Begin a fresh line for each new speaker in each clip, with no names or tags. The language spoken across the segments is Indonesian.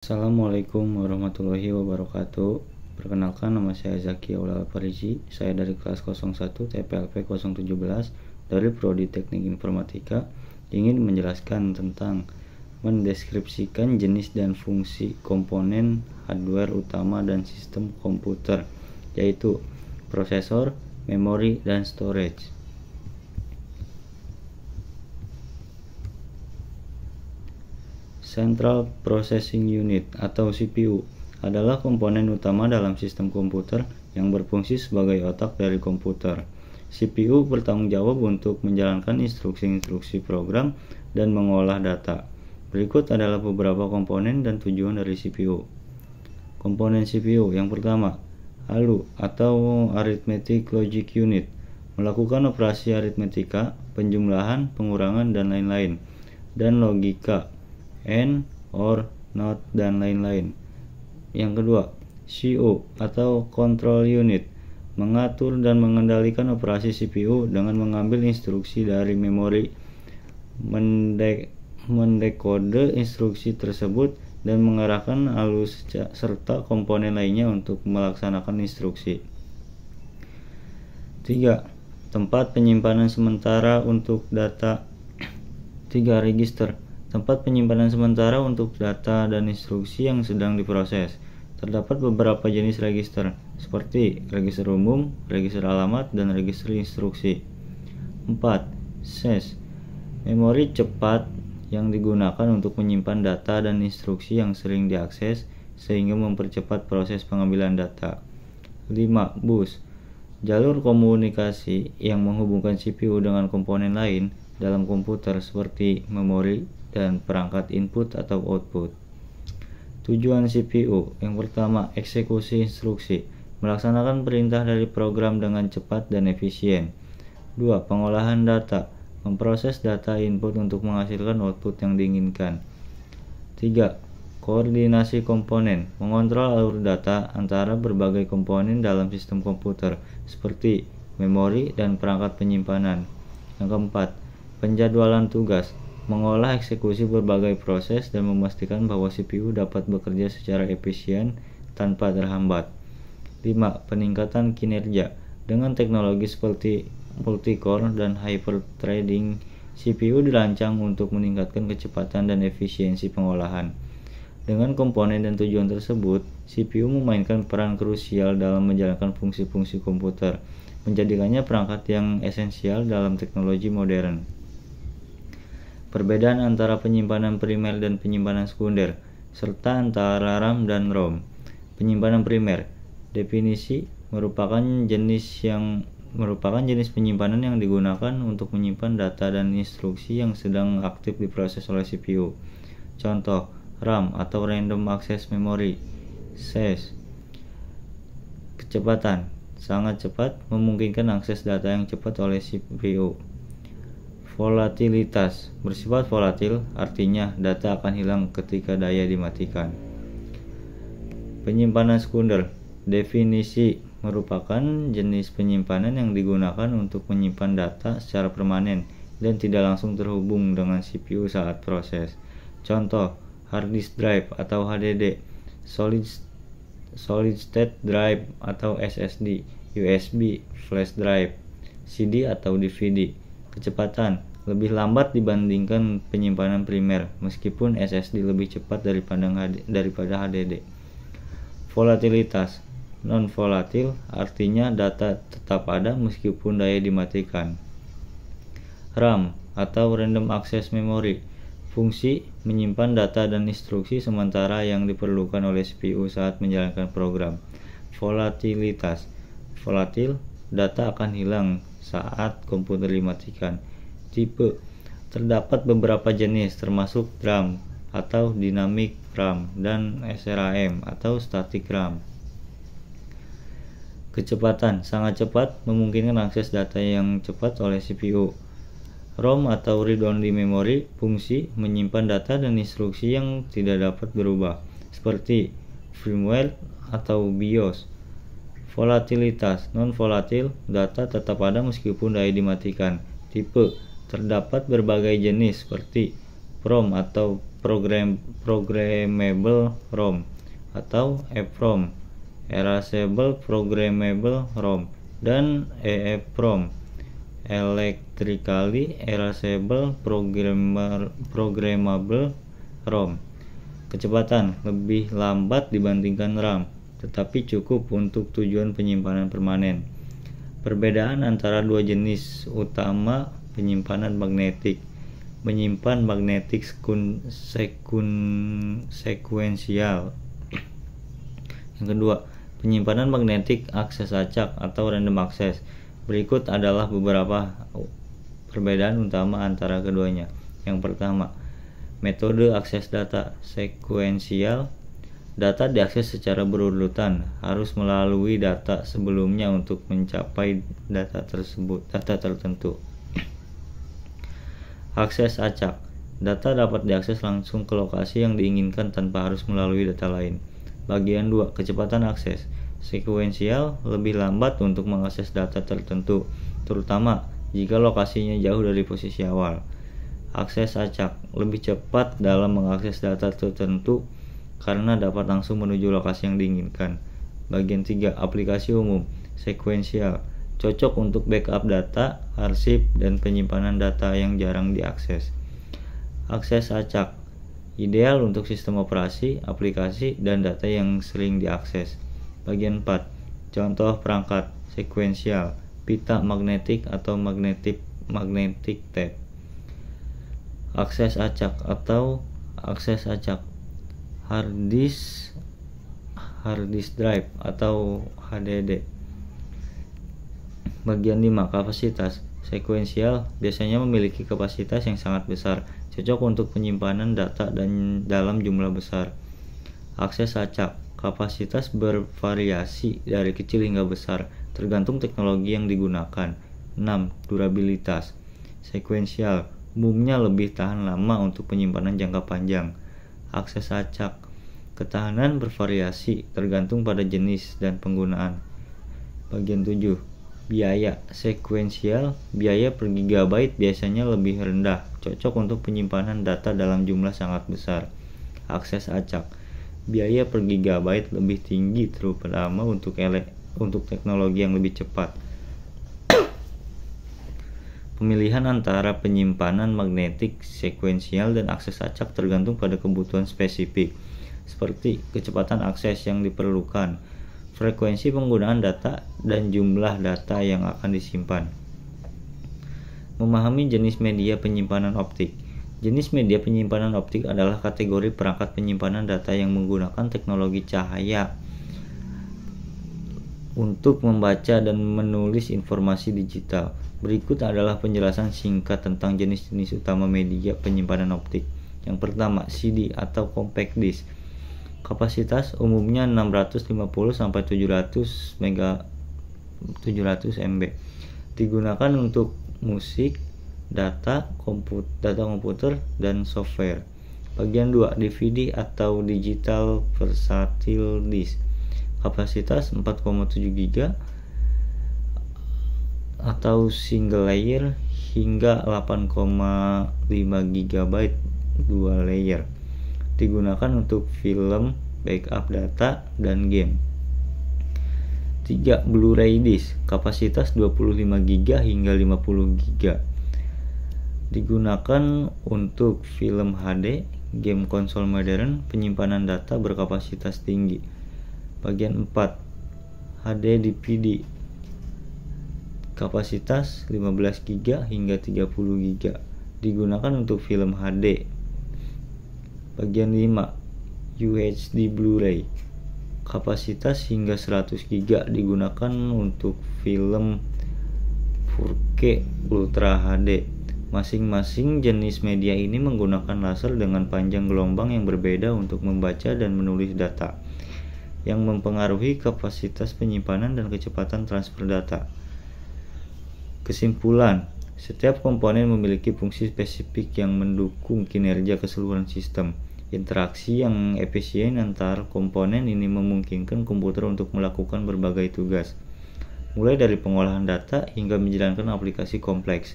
Assalamualaikum warahmatullahi wabarakatuh. Perkenalkan, nama saya Zaki Aulal Al-Farizi. Saya dari kelas 01 TPLP 017 dari Prodi Teknik Informatika, ingin menjelaskan tentang mendeskripsikan jenis dan fungsi komponen hardware utama dan sistem komputer, yaitu prosesor, memori, dan storage. Central Processing Unit atau CPU adalah komponen utama dalam sistem komputer yang berfungsi sebagai otak dari komputer. CPU bertanggung jawab untuk menjalankan instruksi-instruksi program dan mengolah data. Berikut adalah beberapa komponen dan tujuan dari CPU. Komponen CPU yang pertama, ALU atau Arithmetic Logic Unit, melakukan operasi aritmetika, penjumlahan, pengurangan, dan lain-lain, dan logika AND, OR, NOT, dan lain-lain. Yang kedua, CO atau Control Unit, mengatur dan mengendalikan operasi CPU dengan mengambil instruksi dari memori, mendekode instruksi tersebut, dan mengarahkan ALU serta komponen lainnya untuk melaksanakan instruksi. 3. Tempat penyimpanan sementara untuk data. 3. Register, tempat penyimpanan sementara untuk data dan instruksi yang sedang diproses. Terdapat beberapa jenis register, seperti register umum, register alamat, dan register instruksi. 4. SAS, memori cepat yang digunakan untuk menyimpan data dan instruksi yang sering diakses, sehingga mempercepat proses pengambilan data. 5. Bus, jalur komunikasi yang menghubungkan CPU dengan komponen lain dalam komputer seperti memori dan perangkat input atau output. Tujuan CPU yang pertama, eksekusi instruksi, melaksanakan perintah dari program dengan cepat dan efisien. 2. Pengolahan data, memproses data input untuk menghasilkan output yang diinginkan. 3. Koordinasi komponen, mengontrol alur data antara berbagai komponen dalam sistem komputer seperti memori dan perangkat penyimpanan. Yang keempat, penjadwalan tugas, mengolah eksekusi berbagai proses dan memastikan bahwa CPU dapat bekerja secara efisien tanpa terhambat. 5. Peningkatan kinerja, dengan teknologi seperti multicore dan hyperthreading, CPU dirancang untuk meningkatkan kecepatan dan efisiensi pengolahan. Dengan komponen dan tujuan tersebut, CPU memainkan peran krusial dalam menjalankan fungsi-fungsi komputer, menjadikannya perangkat yang esensial dalam teknologi modern. Perbedaan antara penyimpanan primer dan penyimpanan sekunder, serta antara RAM dan ROM. Penyimpanan primer, definisi, merupakan jenis penyimpanan yang digunakan untuk menyimpan data dan instruksi yang sedang aktif diproses oleh CPU. Contoh, RAM atau Random Access Memory. SAS, kecepatan, sangat cepat, memungkinkan akses data yang cepat oleh CPU. Volatilitas, bersifat volatil, artinya data akan hilang ketika daya dimatikan. Penyimpanan sekunder, definisi, merupakan jenis penyimpanan yang digunakan untuk menyimpan data secara permanen dan tidak langsung terhubung dengan CPU saat proses. Contoh, hard disk drive atau HDD, solid state drive atau SSD, USB, flash drive, CD atau DVD. Kecepatan, lebih lambat dibandingkan penyimpanan primer, meskipun SSD lebih cepat daripada HDD. Volatilitas, non-volatil, artinya data tetap ada meskipun daya dimatikan. RAM atau Random Access Memory, fungsi menyimpan data dan instruksi sementara yang diperlukan oleh CPU saat menjalankan program. Volatilitas, volatil, data akan hilang saat komputer dimatikan. Tipe, terdapat beberapa jenis termasuk DRAM atau Dynamic RAM dan SRAM atau Static RAM. Kecepatan, sangat cepat, memungkinkan akses data yang cepat oleh CPU. ROM atau Read Only Memory, fungsi menyimpan data dan instruksi yang tidak dapat berubah, seperti firmware atau BIOS. Volatilitas, non-volatil, data tetap ada meskipun daya dimatikan. Tipe, terdapat berbagai jenis seperti PROM atau Programmable ROM atau EEPROM, Erasable Programmable ROM, dan EEPROM, Electrically Erasable Programmable ROM. Kecepatan lebih lambat dibandingkan RAM, tetapi cukup untuk tujuan penyimpanan permanen. Perbedaan antara dua jenis utama penyimpanan magnetik: menyimpan magnetik sekuensial. Yang kedua, penyimpanan magnetik akses acak atau random access. Berikut adalah beberapa perbedaan utama antara keduanya. Yang pertama, metode akses data sekuensial. Data diakses secara berurutan, harus melalui data sebelumnya untuk mencapai data tertentu. Akses acak. Data dapat diakses langsung ke lokasi yang diinginkan tanpa harus melalui data lain. Bagian 2, kecepatan akses. Sekuensial lebih lambat untuk mengakses data tertentu, terutama jika lokasinya jauh dari posisi awal. Akses acak lebih cepat dalam mengakses data tertentu karena dapat langsung menuju lokasi yang diinginkan. Bagian 3, aplikasi umum. Sekuensial cocok untuk backup data, arsip, dan penyimpanan data yang jarang diakses. Akses acak ideal untuk sistem operasi, aplikasi, dan data yang sering diakses. Bagian 4, contoh perangkat sekuensial, pita magnetik atau magnetic tape. Akses acak atau akses acak, hard disk drive atau HDD. Bagian 5, kapasitas. Sekuensial biasanya memiliki kapasitas yang sangat besar, cocok untuk penyimpanan data dan dalam jumlah besar. Akses acak, kapasitas bervariasi dari kecil hingga besar, tergantung teknologi yang digunakan. 6, durabilitas. Sekuensial umumnya lebih tahan lama untuk penyimpanan jangka panjang. Akses acak, ketahanan bervariasi tergantung pada jenis dan penggunaan. Bagian 7, biaya. Sekuensial, biaya per gigabyte biasanya lebih rendah, cocok untuk penyimpanan data dalam jumlah sangat besar. Akses acak, biaya per gigabyte lebih tinggi terutama untuk teknologi yang lebih cepat. Pemilihan antara penyimpanan magnetik sekuensial dan akses acak tergantung pada kebutuhan spesifik, seperti kecepatan akses yang diperlukan, frekuensi penggunaan data, dan jumlah data yang akan disimpan. Memahami jenis media penyimpanan optik. Jenis media penyimpanan optik adalah kategori perangkat penyimpanan data yang menggunakan teknologi cahaya untuk membaca dan menulis informasi digital. Berikut adalah penjelasan singkat tentang jenis-jenis utama media penyimpanan optik. Yang pertama, CD atau compact disc. Kapasitas umumnya 650 sampai 700 MB. Digunakan untuk musik, data komputer, dan software. Bagian 2, DVD atau digital versatile disc. Kapasitas 4,7 GB atau single layer hingga 8,5 GB dual layer. Digunakan untuk film, backup data, dan game. 3, Blu-ray disc. Kapasitas 25 GB hingga 50 GB. Digunakan untuk film HD, game konsol modern, penyimpanan data berkapasitas tinggi. Bagian 4, HD DVD. Kapasitas 15 GB hingga 30 GB. Digunakan untuk film HD. Bagian 5, UHD Blu-ray. Kapasitas hingga 100 GB, digunakan untuk film 4K Ultra HD. Masing-masing jenis media ini menggunakan laser dengan panjang gelombang yang berbeda untuk membaca dan menulis data, yang mempengaruhi kapasitas penyimpanan dan kecepatan transfer data. Kesimpulan, setiap komponen memiliki fungsi spesifik yang mendukung kinerja keseluruhan sistem. Interaksi yang efisien antar komponen ini memungkinkan komputer untuk melakukan berbagai tugas, mulai dari pengolahan data hingga menjalankan aplikasi kompleks.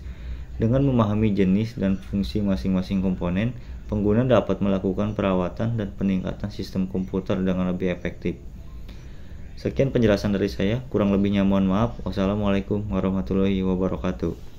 Dengan memahami jenis dan fungsi masing-masing komponen, pengguna dapat melakukan perawatan dan peningkatan sistem komputer dengan lebih efektif. Sekian penjelasan dari saya, kurang lebihnya mohon maaf. Wassalamualaikum warahmatullahi wabarakatuh.